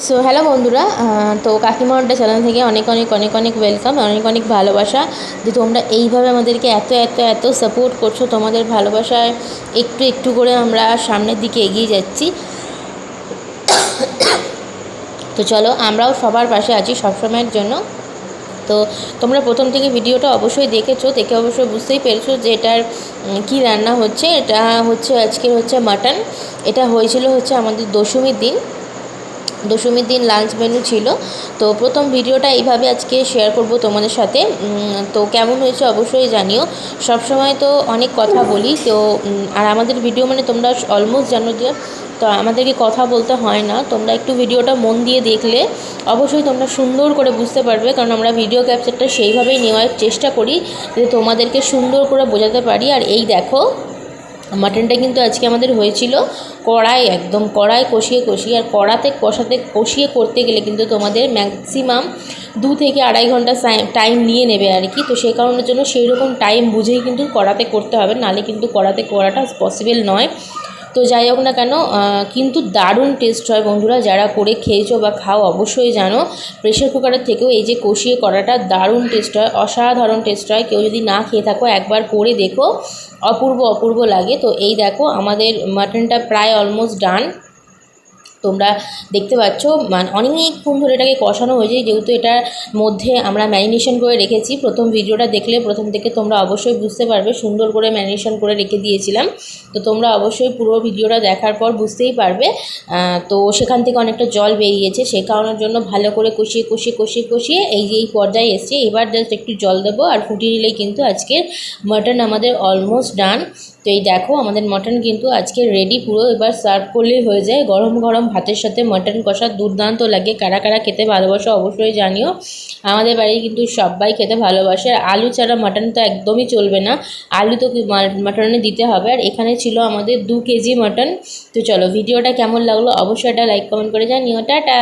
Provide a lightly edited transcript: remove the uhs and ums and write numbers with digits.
So hello বন্ধুরা, তো কাকিমা আড্ডা চ্যানেল থেকে অনেক অনেক অনেক অনেক ওয়েলকাম, অনেক অনেক ভালোবাসা যে তোমরা এইভাবে আমাদেরকে এত এত এত সাপোর্ট করছো। তোমাদের ভালোবাসায় একটু একটু করে আমরা সামনের দিকে এগিয়ে যাচ্ছি। তো চলো, আমরাও সবার পাশে আছি সবসময়ের জন্য। তো তোমরা প্রথম থেকে ভিডিওটা অবশ্যই দেখেছো, দেখে অবশ্যই বুঝতেই পেরেছো যে এটার কী রান্না হচ্ছে। এটা হচ্ছে আজকের হচ্ছে মাটন। এটা হয়েছিল হচ্ছে আমাদের দশমীর দিন লাঞ্চ মেনু ছিল। তো প্রথম ভিডিওটা এইভাবে আজকে শেয়ার করব তোমাদের সাথে। তো কেমন হয়েছে অবশ্যই জানিও। সবসময় তো অনেক কথা বলি, তো আর আমাদের ভিডিও মানে তোমরা অলমোস্ট জানো যে তো আমাদেরকে কথা বলতে হয় না। তোমরা একটু ভিডিওটা মন দিয়ে দেখলে অবশ্যই তোমরা সুন্দর করে বুঝতে পারবে, কারণ আমরা ভিডিও ক্যাপচারটা সেইভাবেই নেওয়ার চেষ্টা করি যে তোমাদেরকে সুন্দর করে বোঝাতে পারি। আর এই দেখো, মাটনটা কিন্তু আজকে আমাদের হয়েছিল একদম কড়াই কষিয়ে আর কষিয়ে করতে গেলে কিন্তু তোমাদের ম্যাক্সিমাম 2 থেকে 2.5 ঘন্টা টাইম নিয়ে নেবে আর কি। তো সেই কারণের জন্য সেই রকম টাইম বুঝেই কিন্তু কড়াতে করতে হবে, নাহলে কিন্তু কড়াতে করাটা পসিবল নয়। তো যাই হোক না কেন, কিন্তু দারুণ টেস্ট হয় বন্ধুরা। যারা করে খেয়েছো বা খাও অবশ্যই জানো, প্রেশার কুকারের থেকেও এই যে কষিয়ে করাটা দারুণ টেস্ট হয়, অসাধারণ টেস্ট হয়। কেউ যদি না খেয়ে থাকো একবার করে দেখো, অপূর্ব অপূর্ব লাগে। তো এই দেখো, আমাদের মাটনটা প্রায় অলমোস্ট ডান। তোমরা দেখতে পাচ্ছ মানে অনেকক্ষণ ধরে এটাকে কষানো হয়েছে, যেহেতু এটার মধ্যে আমরা ম্যারিনেশন করে রেখেছি। প্রথম ভিডিওটা দেখলে প্রথম থেকে তোমরা অবশ্যই বুঝতে পারবে, সুন্দর করে ম্যারিনেশন করে রেখে দিয়েছিলাম। তো তোমরা অবশ্যই পুরো ভিডিওটা দেখার পর বুঝতেই পারবে। তো সেখান থেকে অনেকটা জল বেরিয়েছে, সেই কারণের জন্য ভালো করে কষিয়ে এই যে এই পর্যায়ে এসছে। এবার জাস্ট একটু জল দেবো আর ফুটিয়ে নিলেই কিন্তু আজকের মাটন আমাদের অলমোস্ট ডান। তো এই দেখো, আমাদের মাটন কিন্তু আজকে রেডি পুরো। এবার সার্ভ করলেই হয়ে যায়। গরম গরম ভাতের সাথে মাটন কষা দুর্দান্ত লাগে। কারা কারা খেতে ভালোবাসো অবশ্যই জানিও। আমাদের বাড়ি কিন্তু সবাই খেতে ভালোবাসে। আর আলু ছাড়া মাটন তো একদমই চলবে না, আলু তো মাটনে দিতে হবে। আর এখানে ছিল আমাদের 2 কেজি মাটন। তো চলো, ভিডিওটা কেমন লাগলো অবশ্যই একটা লাইক কমেন্ট করে জানিও। টাটা।